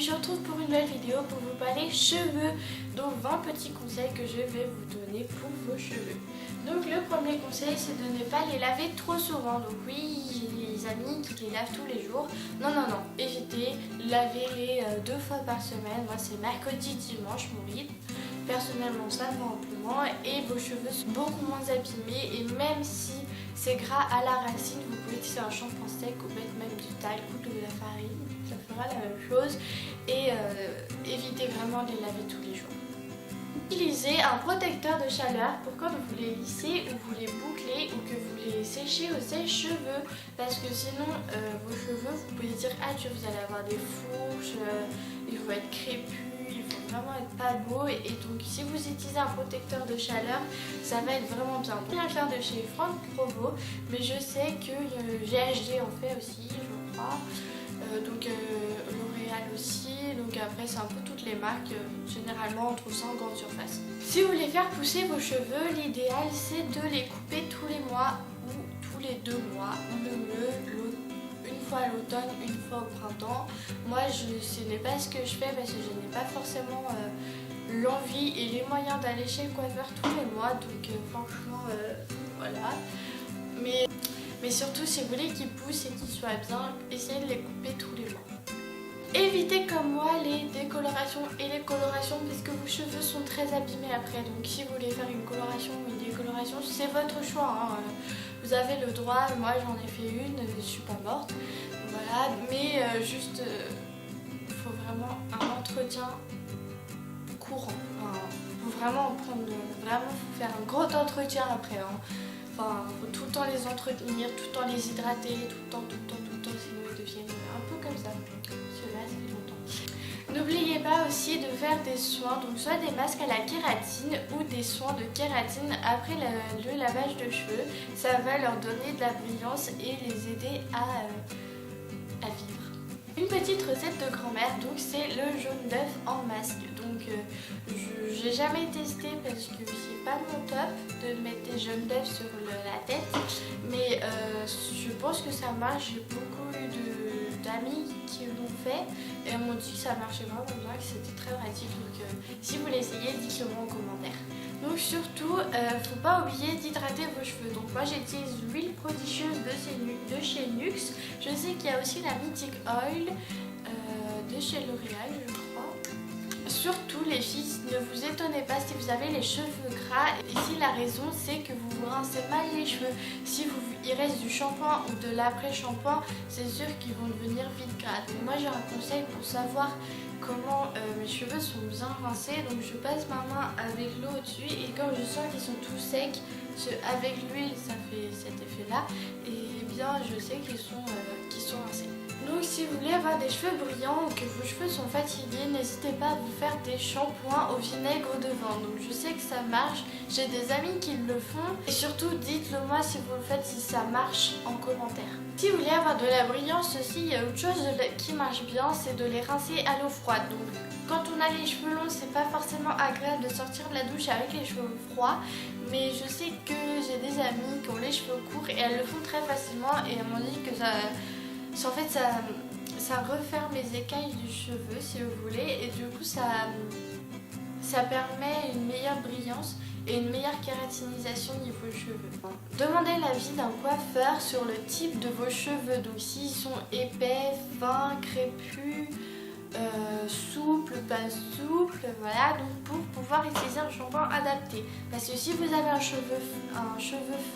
je vous retrouve pour une nouvelle vidéo pour vous parler cheveux. Donc 20 petits conseils que je vais vous donner pour vos cheveux. Donc le premier conseil, c'est de ne pas les laver trop souvent. Donc oui, j'ai des amis qui les lavent tous les jours. Non, évitez, lavez-les 2 fois par semaine. Moi c'est mercredi, dimanche mon rythme. Personnellement ça me va amplement et vos cheveux sont beaucoup moins abîmés. Et même si c'est gras à la racine, vous pouvez utiliser un shampoing sec ou mettre même du talc ou de la farine. Ça fera la même chose et évitez vraiment de les laver tous les jours. Utilisez un protecteur de chaleur pour quand vous les lissez ou vous les bouclez ou que vous les séchez au sèche-cheveux, parce que sinon vos cheveux, vous pouvez dire adieu, vous allez avoir des fourches, ils vont être crépus, ils vont vraiment être pas beaux, et donc si vous utilisez un protecteur de chaleur, ça va être vraiment bien. Je viens faire de chez Franck Provo, mais je sais que GHD en fait aussi, je crois. Donc L'Oréal aussi, donc après c'est un peu toutes les marques, généralement on trouve ça en grande surface. Si vous voulez faire pousser vos cheveux, l'idéal c'est de les couper tous les mois ou tous les 2 mois, ou le mieux une fois à l'automne, une fois au printemps. Moi ce n'est pas ce que je fais parce que je n'ai pas forcément l'envie et les moyens d'aller chez le coiffeur tous les mois, donc franchement voilà. Mais surtout, si vous voulez qu'ils poussent et qu'ils soient bien, essayez de les couper tous les mois. Évitez comme moi les décolorations et les colorations parce que vos cheveux sont très abîmés après. Donc si vous voulez faire une coloration ou une décoloration, c'est votre choix, hein. Vous avez le droit, moi j'en ai fait une, je suis pas morte. Voilà, mais juste, il faut vraiment un entretien courant. Faut vraiment faut faire un gros entretien après, hein. Enfin, faut tout le temps les entretenir, tout le temps les hydrater, tout le temps, sinon ils deviennent un peu comme ça. Ceux-là, ça fait longtemps. N'oubliez pas aussi de faire des soins, donc soit des masques à la kératine ou des soins de kératine après le lavage de cheveux. Ça va leur donner de la brillance et les aider à vivre. Une petite recette de grand-mère, donc c'est le jaune d'œuf en masque. Donc j'ai jamais testé parce que c'est pas mon top de mettre des jaunes d'œuf sur la tête, mais je pense que ça marche. J'ai beaucoup eu d'amis qui l'ont fait et elles m'ont dit que ça marchait vraiment bien, que c'était très pratique. Donc si vous l'essayez, dites-le moi en commentaire. Donc surtout, faut pas oublier d'hydrater vos cheveux. Donc moi j'utilise l'huile prodigieuse de chez Nuxe. Je sais qu'il y a aussi la Mythic Oil de chez L'Oréal, je crois. Surtout les filles, ne vous étonnez pas si vous avez les cheveux gras. Ici la raison c'est que vous vous rincez mal les cheveux. Si il reste du shampoing ou de l'après-shampoing, c'est sûr qu'ils vont devenir vite gras. Donc moi j'ai un conseil pour savoir comment mes cheveux sont bien rincés. Donc je passe ma main avec l'eau au-dessus et quand je sens qu'ils sont tout secs, avec l'huile ça fait cet effet là, et bien je sais qu'ils sont rincés. Donc si vous voulez avoir des cheveux brillants ou que vos cheveux sont fatigués, n'hésitez pas à vous faire des shampoings au vinaigre de vin. Donc je sais que ça marche, j'ai des amis qui le font, et surtout dites-le moi si vous le faites, si ça marche en commentaire. Si vous voulez avoir de la brillance aussi, il y a autre chose qui marche bien, c'est de les rincer à l'eau froide. Donc quand on a les cheveux longs, c'est pas forcément agréable de sortir de la douche avec les cheveux froids, mais je sais que j'ai des amis qui ont les cheveux courts et elles le font très facilement, et elles m'ont dit que en fait ça referme les écailles du cheveu si vous voulez, et du coup ça permet une meilleure brillance et une meilleure kératinisation niveau cheveux. Demandez l'avis d'un coiffeur sur le type de vos cheveux, donc s'ils sont épais, fins, crépus, souple, pas souple, voilà, donc pour pouvoir utiliser un shampoing adapté. Parce que si vous avez un cheveu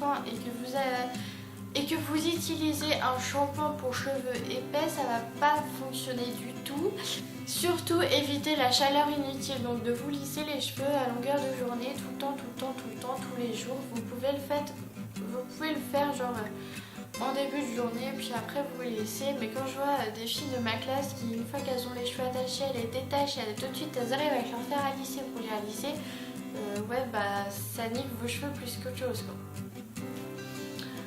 fin et que vous utilisez un shampoing pour cheveux épais, ça va pas fonctionner du tout. Surtout évitez la chaleur inutile, donc de vous lisser les cheveux à longueur de journée, tout le temps, tous les jours. Vous pouvez le faire genre en début de journée, puis après vous les laissez. Mais quand je vois des filles de ma classe qui, une fois qu'elles ont les cheveux attachés, elles les détachent et tout de suite elles arrivent avec leur fer à lisser pour les alisser, ouais bah ça nique vos cheveux plus qu'autre chose quoi.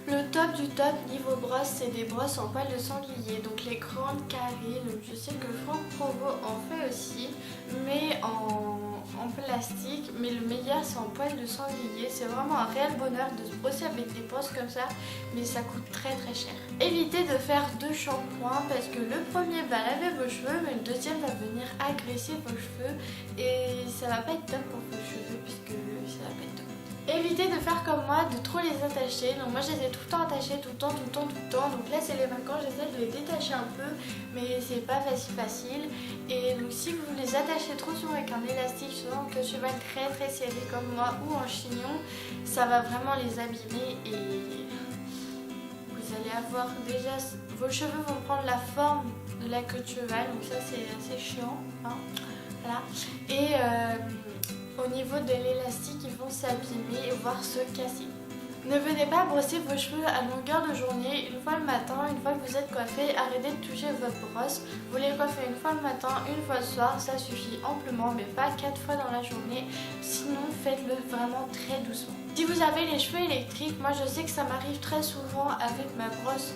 Le top du top niveau brosse, c'est des brosses en poils de sanglier, donc les grandes carrées. Donc je sais que Franck Provo en fait aussi, mais en en plastique, mais le meilleur c'est en poil de sanglier. C'est vraiment un réel bonheur de se brosser avec des brosses comme ça, mais ça coûte très cher. Évitez de faire 2 shampoings parce que le premier va laver vos cheveux, mais le deuxième va venir agresser vos cheveux et ça va pas être top pour vos cheveux puisque ça va pas être top. Évitez de faire comme moi, de trop les attacher. Donc moi je les ai tout le temps attachés, tout le temps. Donc là c'est les vacances, j'essaie de les détacher un peu, mais c'est pas facile. Et donc si vous les attachez trop souvent avec un élastique, souvent que cheval très serré comme moi ou en chignon, ça va vraiment les abîmer et vous allez avoir déjà, vos cheveux vont prendre la forme de la queue de cheval, donc ça c'est assez chiant. Hein. Voilà. Et au niveau de l'élastique, ils vont s'abîmer et voire se casser. Ne venez pas brosser vos cheveux à longueur de journée, une fois le matin, une fois que vous êtes coiffé, arrêtez de toucher votre brosse. Vous les coiffez une fois le matin, une fois le soir, ça suffit amplement, mais pas 4 fois dans la journée, sinon faites-le vraiment très doucement. Si vous avez les cheveux électriques, moi je sais que ça m'arrive très souvent avec ma brosse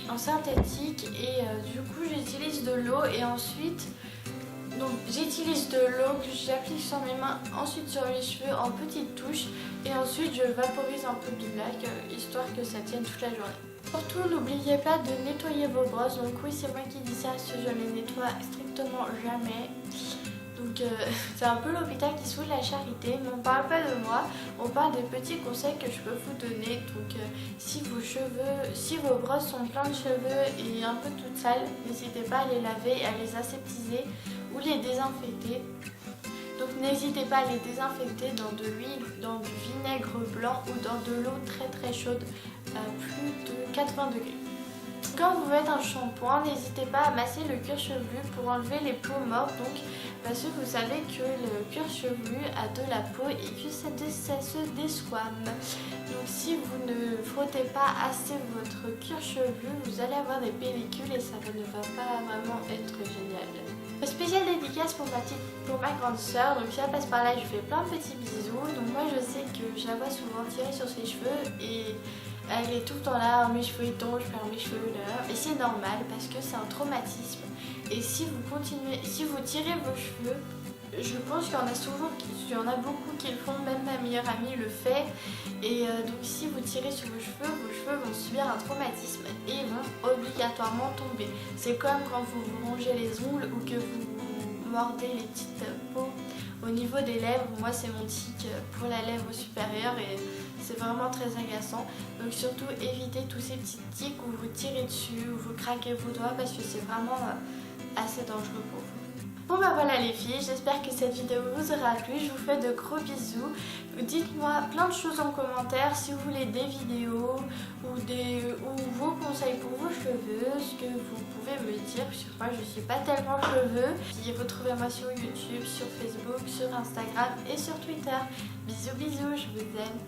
en synthétique et du coup j'utilise de l'eau et ensuite donc j'utilise de l'eau que j'applique sur mes mains, ensuite sur les cheveux en petites touches et ensuite je vaporise un peu du lac histoire que ça tienne toute la journée. Surtout n'oubliez pas de nettoyer vos brosses, donc oui c'est moi qui dis ça parce que je les nettoie strictement jamais. Donc c'est un peu l'hôpital qui se fout de la charité, mais on parle pas de moi, on parle des petits conseils que je peux vous donner. Donc si vos brosses sont pleines de cheveux et un peu toutes sales, n'hésitez pas à les laver, à les aseptiser ou les désinfecter. Donc n'hésitez pas à les désinfecter dans de l'huile, dans du vinaigre blanc ou dans de l'eau très chaude à plus de 80 degrés. Quand vous faites un shampoing, n'hésitez pas à masser le cuir chevelu pour enlever les peaux mortes. Donc, parce que vous savez que le cuir chevelu a de la peau et que ça se desquame. Donc si vous ne frottez pas assez votre cuir chevelu, vous allez avoir des pellicules et ça ne va pas vraiment être génial. Spécial dédicace pour ma grande soeur, donc si elle passe par là, je fais plein de petits bisous. Donc moi je sais que je la vois souvent tirer sur ses cheveux et elle est tout le temps là, mes cheveux ils tombent, je perds mes cheveux là. Et c'est normal parce que c'est un traumatisme. Et si vous tirez vos cheveux, je pense qu'il y en a beaucoup qui le font, même ma meilleure amie le fait. Et donc si vous tirez sur vos cheveux vont subir un traumatisme et ils vont obligatoirement tomber. C'est comme quand vous rongez les ongles ou que vous mordez les petites peaux au niveau des lèvres. Moi c'est mon tic pour la lèvre supérieure et c'est vraiment très agaçant. Donc surtout évitez tous ces petits tics où vous tirez dessus, où vous craquez vos doigts parce que c'est vraiment assez dangereux pour vous. Bon bah voilà les filles, j'espère que cette vidéo vous aura plu, je vous fais de gros bisous. Dites-moi plein de choses en commentaire si vous voulez des vidéos ou vos conseils pour vos cheveux, ce que vous pouvez me dire, parce que moi je suis pas tellement cheveux. Puis retrouvez-moi sur YouTube, sur Facebook, sur Instagram et sur Twitter. Bisous, je vous aime.